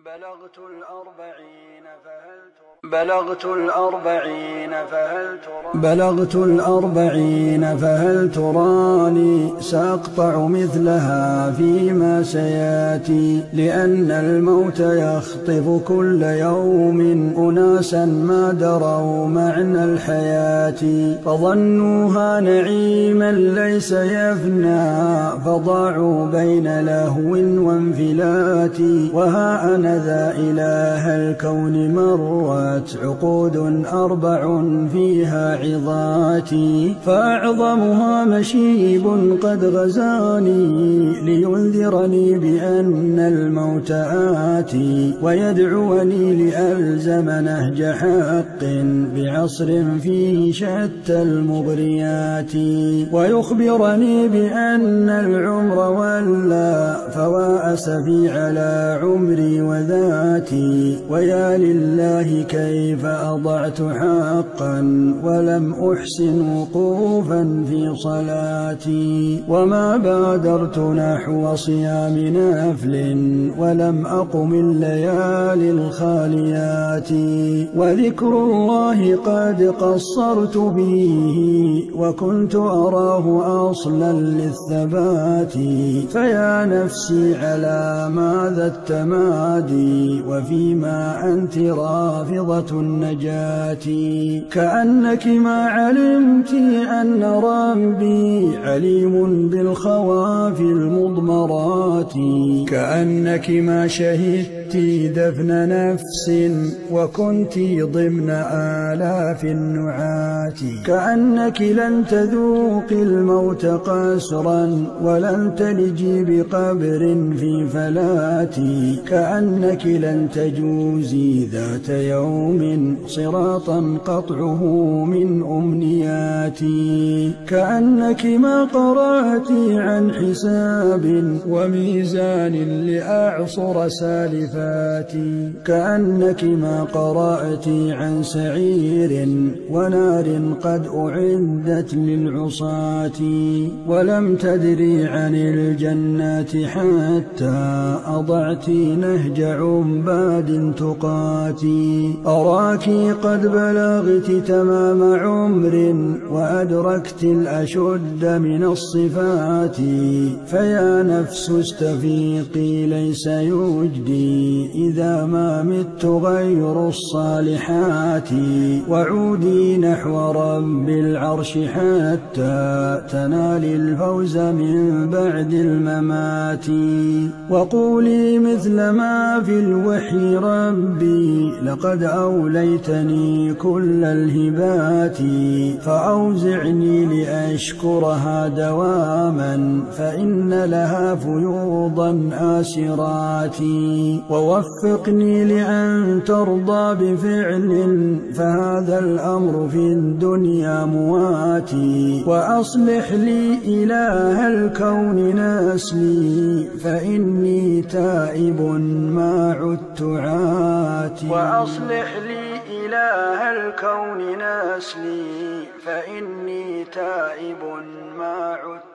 بلغت الأربعين فهل تراني سأقطع مثلها فيما سياتي، لأن الموت يخطف كل يوم أناسا ما دروا معنى الحياة، فظنوها نعيما ليس يفنى فضاعوا بين لهو وانفلات. وها أنا ذا إله الكون مرت عقود 4 فيها عظاتي، فأعظمها مشيب قد غزاني لينذرني بأن الموت آتي، ويدعوني لألزم نهج حق بعصر فيه شتى المغريات، ويخبرني بأن العمر ولى فوا أسفي على عمري وذاتي، ويا لله كيف أضعت حقا ولم أحسن وقوفا في صلاتي، وما بادرت نحو صيام نفل ولم أقم الليالي الخاليات، وذكر الله قد قصرت به وكنت أراه أصلا للثبات، فيا نفسي على ماذا التمادي وفيما أنت رافضة النجاة، كأنك ما علمت أن ربي عليم بالخواف المضمرات، كأنك ما شهدت دفن نفس وكنت ضمن آلاف النعات، كأنك لن تذوقي الموت قسرا ولن تلجي بقبر في فلاتي، كأنك لن تجوزي ذات يوم صراطا قطعه من أمنياتي، كأنك ما قرأت عن حساب وميزان لأعصر سالفاتي، كأنك ما قرأت عن سعير ونار قد أعدت للعصاة، ولم تدري عن الجنات حتى أضعت نهج عباد تقاتي، أراك قد بلغت تمام عمر وأدركت الأشد من الصفات، فيا نفس استفيقي ليس يجدي إذا ما مت غير الصالحات، وعودي نحو رب العرش حتى تنالي الفوز من بعد الممات، وقولي مثل ما في الوحي ربي لقد أوليتني كل الهبات، فأوزعني لأشكرها دواما فإن لها فيوضا آسرات، ووفقني لأن ترضى بفعل فهذا الأمر في الدنيا مواتي، وأصلح لي إله الكون نسلي فإني تائب ما عدت عاتي، وأصلح لي إله الكون نسلي فإني تائب ما عدت